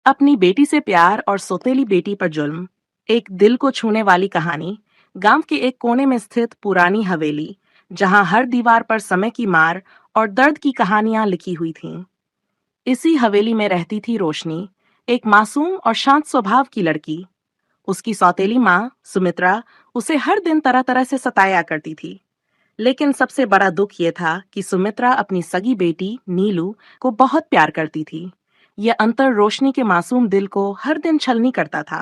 अपनी बेटी से प्यार और सौतेली बेटी पर जुल्म। एक दिल को छूने वाली कहानी। गांव के एक कोने में स्थित पुरानी हवेली, जहां हर दीवार पर समय की मार और दर्द की कहानियां लिखी हुई थीं। इसी हवेली में रहती थी रोशनी, एक मासूम और शांत स्वभाव की लड़की। उसकी सौतेली माँ सुमित्रा उसे हर दिन तरह तरह से सताया करती थी। लेकिन सबसे बड़ा दुख ये था कि सुमित्रा अपनी सगी बेटी नीलू को बहुत प्यार करती थी। यह अंतर रोशनी के मासूम दिल को हर दिन छलनी करता था।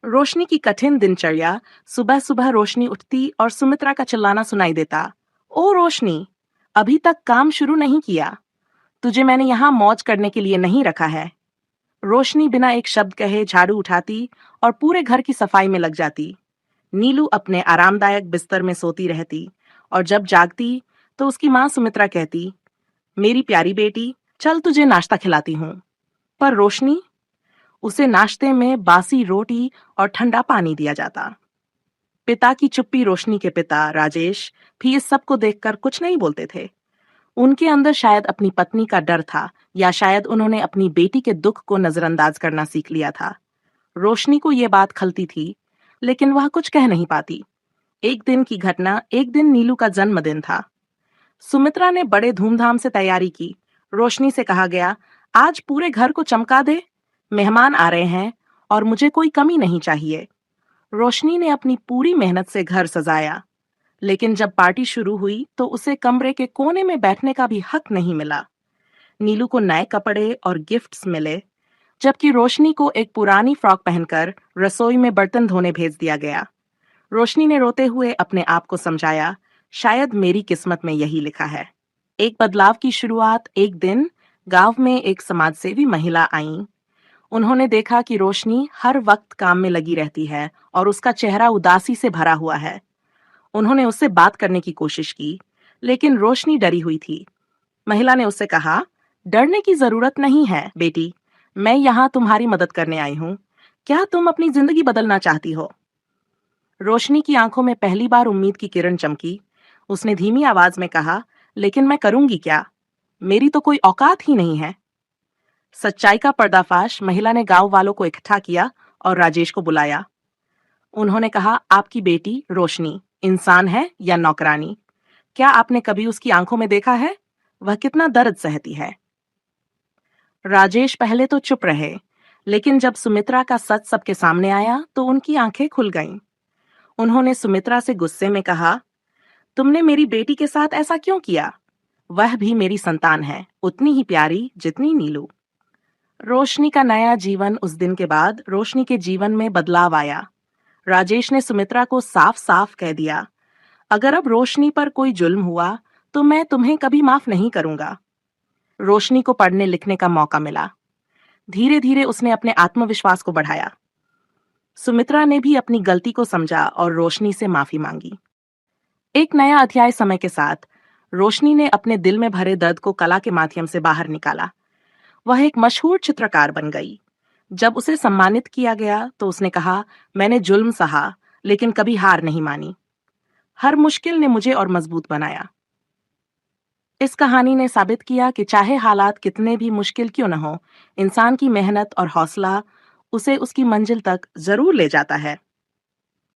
रोशनी की कठिन दिनचर्या। सुबह सुबह रोशनी उठती और सुमित्रा का चिल्लाना सुनाई देता। ओ रोशनी, अभी तक काम शुरू नहीं किया। तुझे मैंने यहाँ मौज करने के लिए नहीं रखा है। रोशनी बिना एक शब्द कहे झाड़ू उठाती और पूरे घर की सफाई में लग जाती। नीलू अपने आरामदायक बिस्तर में सोती रहती और जब जागती तो उसकी माँ सुमित्रा कहती, मेरी प्यारी बेटी, चल तुझे नाश्ता खिलाती हूँ। पर रोशनी, उसे नाश्ते में बासी रोटी और ठंडा पानी दिया जाता। पिता की चुप्पी। रोशनी के पिता राजेश भी इस सब को देखकर कुछ नहीं बोलते थे। उनके अंदर शायद अपनी पत्नी का डर था, या शायद उन्होंने अपनी बेटी के दुख को नजरअंदाज करना सीख लिया था। रोशनी को यह बात खलती थी, लेकिन वह कुछ कह नहीं पाती। एक दिन की घटना। एक दिन नीलू का जन्मदिन था। सुमित्रा ने बड़े धूमधाम से तैयारी की। रोशनी से कहा गया, आज पूरे घर को चमका दे, मेहमान आ रहे हैं और मुझे कोई कमी नहीं चाहिए। रोशनी ने अपनी पूरी मेहनत से घर सजाया, लेकिन जब पार्टी शुरू हुई तो उसे कमरे के कोने में बैठने का भी हक नहीं मिला। नीलू को नए कपड़े और गिफ्ट्स मिले, जबकि रोशनी को एक पुरानी फ्रॉक पहनकर रसोई में बर्तन धोने भेज दिया गया। रोशनी ने रोते हुए अपने आप को समझाया, शायद मेरी किस्मत में यही लिखा है। एक बदलाव की शुरुआत। एक दिन गांव में एक समाजसेवी महिला आईं। उन्होंने देखा कि रोशनी हर वक्त काम में लगी रहती है और उसका चेहरा उदासी से भरा हुआ है। उन्होंने उससे बात करने की कोशिश की, लेकिन रोशनी डरी हुई थी। महिला ने उससे कहा, डरने की जरूरत नहीं है बेटी, मैं यहाँ तुम्हारी मदद करने आई हूँ। क्या तुम अपनी जिंदगी बदलना चाहती हो? रोशनी की आंखों में पहली बार उम्मीद की किरण चमकी। उसने धीमी आवाज में कहा, लेकिन मैं करूंगी क्या? मेरी तो कोई औकात ही नहीं है। सच्चाई का पर्दाफाश। महिला ने गांव वालों को इकट्ठा किया और राजेश को बुलाया। उन्होंने कहा, आपकी बेटी रोशनी इंसान है या नौकरानी? क्या आपने कभी उसकी आंखों में देखा है? वह कितना दर्द सहती है। राजेश पहले तो चुप रहे, लेकिन जब सुमित्रा का सच सबके सामने आया तो उनकी आंखें खुल गईं। उन्होंने सुमित्रा से गुस्से में कहा, तुमने मेरी बेटी के साथ ऐसा क्यों किया? वह भी मेरी संतान है, उतनी ही प्यारी जितनी नीलू। रोशनी का नया जीवन। उस दिन के बाद रोशनी के जीवन में बदलाव आया। राजेश ने सुमित्रा को साफ साफ कह दिया, अगर अब रोशनी पर कोई जुल्म हुआ तो मैं तुम्हें कभी माफ नहीं करूंगा। रोशनी को पढ़ने लिखने का मौका मिला। धीरे धीरे उसने अपने आत्मविश्वास को बढ़ाया। सुमित्रा ने भी अपनी गलती को समझा और रोशनी से माफी मांगी। एक नया अध्याय। समय के साथ रोशनी ने अपने दिल में भरे दर्द को कला के माध्यम से बाहर निकाला। वह एक मशहूर चित्रकार बन गई। जब उसे सम्मानित किया गया तो उसने कहा, मैंने जुल्म सहा, लेकिन कभी हार नहीं मानी। हर मुश्किल ने मुझे और मजबूत बनाया। इस कहानी ने साबित किया कि चाहे हालात कितने भी मुश्किल क्यों न हो, इंसान की मेहनत और हौसला उसे उसकी मंजिल तक जरूर ले जाता है।